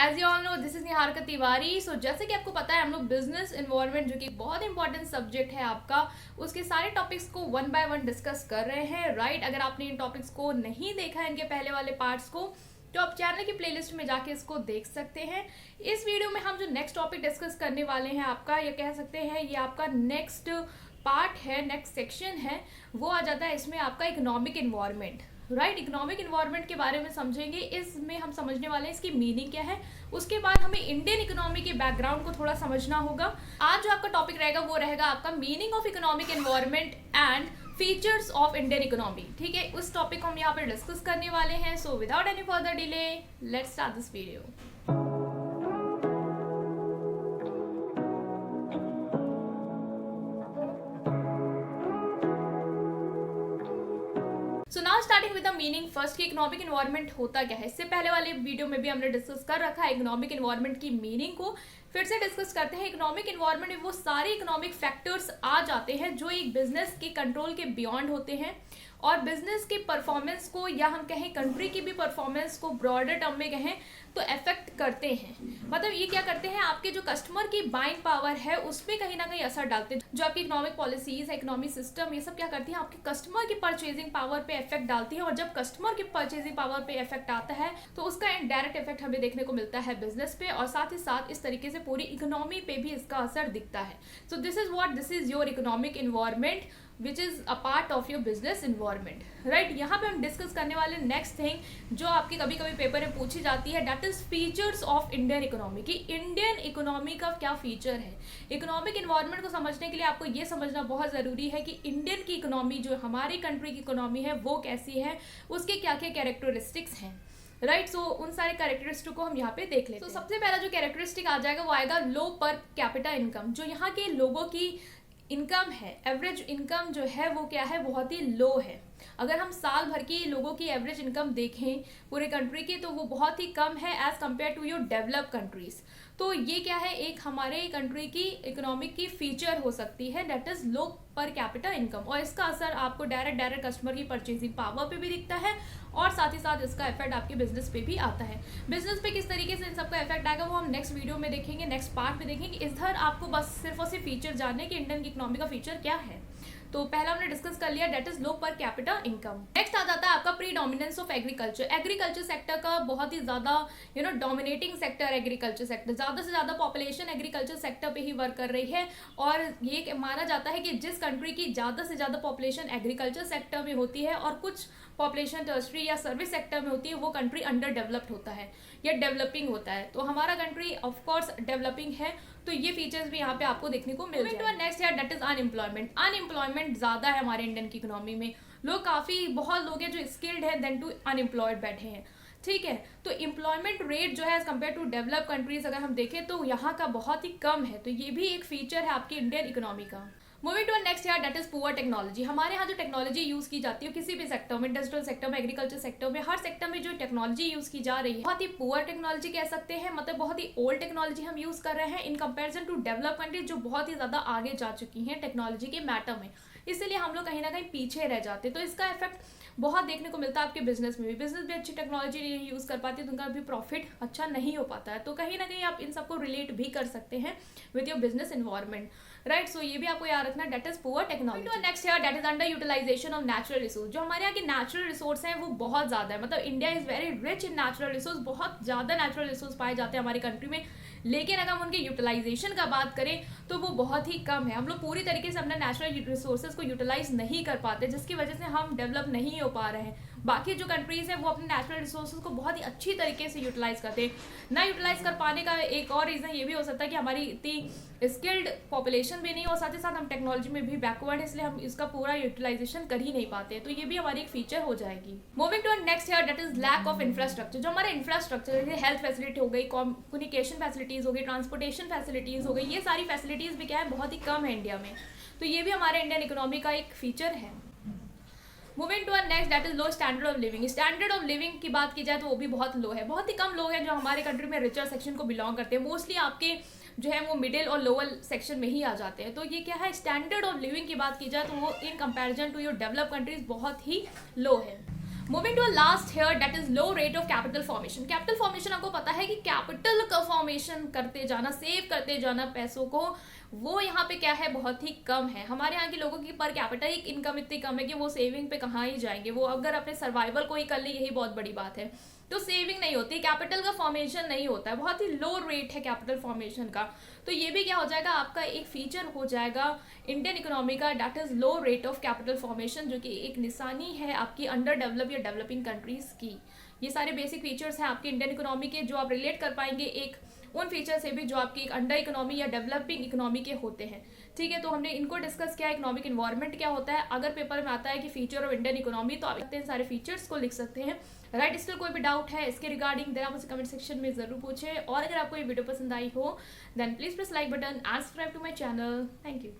As you all know this is Niharika Tiwari. So जैसे कि आपको पता है हम लोग बिजनेस इन्वायरमेंट जो कि बहुत इंपॉर्टेंट सब्जेक्ट है आपका, उसके सारे टॉपिक्स को वन बाय वन डिस्कस कर रहे हैं, राइट। अगर आपने इन टॉपिक्स को नहीं देखा है, इनके पहले वाले पार्ट्स को, तो आप चैनल की प्लेलिस्ट में जाके इसको देख सकते हैं। इस वीडियो में हम जो नेक्स्ट टॉपिक डिस्कस करने वाले हैं आपका, ये कह सकते हैं ये आपका नेक्स्ट पार्ट है, नेक्स्ट सेक्शन है, वो आ जाता है इसमें आपका economic environment, right. Economic environment के बारे में समझेंगे, इसमें हम समझने वाले हैं इसकी मीनिंग क्या है। उसके बाद हमें इंडियन इकोनॉमी के बैकग्राउंड को थोड़ा समझना होगा। आज जो आपका टॉपिक रहेगा वो रहेगा आपका meaning of economic environment and features of Indian economy, ठीक है। उस टॉपिक को हम यहाँ पे डिस्कस करने वाले हैं। So without any further delay let's start this video. So now starting with the meaning first कि इकोनॉमिक इन्वायरमेंट होता क्या है। इससे पहले वाले वीडियो में भी हमने डिस्कस कर रखा है इकोनॉमिक इन्वायरमेंट की मीनिंग को। फिर से डिस्कस करते हैं। इकोनॉमिक इन्वायरमेंट में वो सारे इकोनॉमिक फैक्टर्स आ जाते हैं जो एक बिजनेस के कंट्रोल के बियॉन्ड होते हैं और बिजनेस की परफॉर्मेंस को, या हम कहें कंट्री की भी परफॉर्मेंस को ब्रॉडर टर्म में कहें तो अफेक्ट करते हैं। मतलब ये क्या करते हैं, आपके जो कस्टमर की बाइंग पावर है उस पर कहीं ना कहीं असर डालते हैं। जो आपकी इकोनॉमिक पॉलिसीज है, इकोनॉमिक सिस्टम, ये सब क्या करती है, आपके कस्टमर की परचेजिंग पावर पे इफेक्ट डालती है। और जब कस्टमर की परचेजिंग पावर पे इफेक्ट आता है तो उसका इनडायरेक्ट इफेक्ट हमें देखने को मिलता है बिजनेस पे, और साथ ही साथ इस तरीके से पूरी इकोनॉमी पे भी इसका असर दिखता है। So this is your economic environment which is a part of your business environment, right. यहाँ पे हम डिस्कस करने वाले नेक्स्ट थिंग जो आपकी कभी कभी पेपर में पूछी जाती है, that is features of Indian economy, की इंडियन इकोनॉमी का क्या फीचर है। इकोनॉमिक इन्वायरमेंट को समझने के लिए आपको ये समझना बहुत ज़रूरी है कि इंडियन की इकोनॉमी, जो हमारी कंट्री की इकोनॉमी है, वो कैसी है, उसके क्या क्या कैरेक्टरिस्टिक्स हैं, राइट। सो उन सारे कैरेक्टरिस्टिक को हम यहाँ पे देख लेते हैं। सबसे पहला जो कैरेक्टरिस्टिक आ जाएगा वो आएगा लो पर कैपिटा इनकम। जो यहाँ के लोगों की इनकम है, एवरेज इनकम जो है वो क्या है, बहुत ही लो है। अगर हम साल भर की लोगों की एवरेज इनकम देखें पूरे कंट्री की, तो वो बहुत ही कम है as compare to your develop countries. तो ये क्या है, एक हमारे कंट्री की इकोनॉमिक की फीचर हो सकती है, that is low per capita income. और इसका असर आपको डायरेक्ट कस्टमर की परचेजिंग पावर पे भी दिखता है, और साथ ही साथ इसका इफेक्ट आपके बिजनेस पे भी आता है। बिजनेस पे किस तरीके से इन सबका इफेक्ट आएगा वो हम नेक्स्ट वीडियो में देखेंगे, नेक्स्ट पार्ट में देखेंगे। इधर आपको बस सिर्फ और सिर्फ फीचर जानने कि इंडियन की इकोनॉमी का फीचर क्या है। तो पहला हमने डिस्कस कर लिया, that is low per capita income. Next आ जाता है आपका predominance of agriculture. Agriculture sector का बहुत ही ज्यादा डोमिनेटिंग सेक्टर एग्रीकल्चर सेक्टर, ज्यादा से ज्यादा पॉपुलेशन एग्रीकल्चर सेक्टर पे ही वर्क कर रही है। और ये माना जाता है कि जिस कंट्री की ज्यादा से ज्यादा पॉपुलेशन एग्रीकल्चर सेक्टर में होती है और कुछ पॉपुलेशन टर्शरी या सर्विस सेक्टर में होती है, वो कंट्री अंडर डेवलप्ड होता है या डेवलपिंग होता है। तो हमारा कंट्री ऑफकोर्स डेवलपिंग है, तो ये फीचर्स भी यहाँ पे आपको देखने को मिल जाएंगे। नेक्स्ट है दैट इज अनएम्प्लॉयमेंट। अनएम्प्लॉयमेंट ज्यादा है हमारे इंडियन की इकोनॉमी में। लोग काफी, बहुत लोग हैं जो स्किल्ड है देन टू अनएम्प्लॉयड बैठे हैं, ठीक है। तो एम्प्लॉयमेंट रेट जो है as compare to develop countries अगर हम देखें तो यहाँ का बहुत ही कम है। तो ये भी एक फीचर है आपकी इंडियन इकोनॉमी का। मूविंग टू नेक्स्ट है दैट इज पुअर टेक्नोलॉजी। हमारे यहाँ जो टेक्नोलॉजी यूज की जाती है किसी भी सेक्टर में, इंडस्ट्रियल सेक्टर में, एग्रीकल्चर सेक्टर में, हर सेक्टर में जो टेक्नोलॉजी यूज की जा रही है बहुत ही पुअर टेक्नोलॉजी कह सकते हैं। मतलब बहुत ही ओल्ड टेक्नोलॉजी हम यूज कर रहे हैं in comparison to develop countries जो बहुत ही ज्यादा आगे जा चुकी हैं टेक्नोलॉजी के मैटर में। इसलिए हम लोग कहीं ना कहीं पीछे रह जाते हैं। तो इसका इफेक्ट बहुत देखने को मिलता है आपके बिजनेस में भी। बिजनेस भी अच्छी टेक्नोलॉजी नहीं यूज कर पाती तो उनका भी प्रॉफिट अच्छा नहीं हो पाता है। तो कहीं ना कहीं आप इन सबको रिलेट भी कर सकते हैं with your business environment, right. So ये भी आपको याद रखना, that is poor technology. Next है that is under utilisation of natural resource. जो हमारे यहाँ के नेचुरल रिसोर्स हैं वो बहुत ज्यादा है। मतलब India is very rich in natural resource. बहुत ज्यादा नेचुरल रिसोर्स पाए जाते हैं हमारी कंट्री में, लेकिन अगर हम उनके यूटिलाइजेशन का बात करें तो वो बहुत ही कम है। हम लोग पूरी तरीके से अपने नेचुरल रिसोर्सेज को यूटिलाइज नहीं कर पाते, जिसकी वजह से हम डेवलप नहीं हो पा रहे हैं। बाकी जो कंट्रीज हैं वो अपने नेचुरल रिसोर्सेज को बहुत ही अच्छी तरीके से यूटिलाइज करते हैं। ना यूटिलाइज कर पाने का एक और रीजन ये भी हो सकता है कि हमारी इतनी स्किल्ड पॉपुलेशन भी नहीं, और साथ ही साथ हम टेक्नोलॉजी में भी बैकवर्ड है, इसलिए हम इसका पूरा यूटिलाइजेशन कर ही नहीं पाते। तो ये भी हमारी एक फीचर हो जाएगी। मूविंग टू नेक्स्ट है that is lack of infrastructure. जो हमारे इंफ्रास्ट्रक्चर जैसे हेल्थ फैसिलिटी हो गई, कम्युनिकेशन फैसिलिटीज हो गई, ट्रांसपोर्टेशन फैसिलिटीज हो गई, ये सारी फैसिलिटीज भी क्या है, बहुत ही कम है इंडिया में। तो ये भी हमारे इंडियन इकोनॉमी का एक फीचर है। Moving to next that is low standard of living. Standard of living की बात की जाए तो वो भी बहुत लो है। बहुत ही कम लोग हैं जो हमारे कंट्री में रिचर सेक्शन को बिलोंग करते हैं। मोस्टली आपके जो है वो मिडिल और लोअर सेक्शन में ही आ जाते हैं। तो ये क्या है, स्टैंडर्ड ऑफ लिविंग की बात की जाए तो वो in comparison to your develop countries बहुत ही लो है। Moving to last here, that is low rate of capital formation. Capital formation आपको पता है कि कैपिटल का फॉर्मेशन करते जाना, सेव करते जाना पैसों को, वो यहाँ पे क्या है, बहुत ही कम है। हमारे यहाँ के लोगों की पर कैपिटल इनकम इतनी कम है कि वो सेविंग पे कहाँ ही जाएंगे, वो अगर अपने सर्वाइवल को ही कर ले यही बहुत बड़ी बात है। तो सेविंग नहीं होती, कैपिटल का फॉर्मेशन नहीं होता है, बहुत ही लो रेट है कैपिटल फॉर्मेशन का। तो ये भी क्या हो जाएगा, आपका एक फीचर हो जाएगा इंडियन इकोनॉमी का, that is low rate of capital formation, जो कि एक निशानी है आपकी अंडर डेवलप या डेवलपिंग कंट्रीज की। ये सारे बेसिक फीचर्स हैं आपके इंडियन इकोनॉमी के, जो आप रिलेट कर पाएंगे एक उन फीचर से भी जो आपकी एक अंडर इकोनॉमी या डेवलपिंग इकोनॉमी के होते हैं। ठीक है, तो हमने इनको डिस्कस किया, इकोनॉमिक इन्वायरमेंट क्या होता है। अगर पेपर में आता है कि फीचर ऑफ इंडियन इकोनॉमी, तो आप सारे फीचर्स को लिख सकते हैं। राइट, स्टिल कोई भी डाउट है इसके रिगार्डिंग देन आप मुझे कमेंट सेक्शन में जरूर पूछे। और अगर आपको ये वीडियो पसंद आई हो then please press like button and subscribe to my channel. Thank you.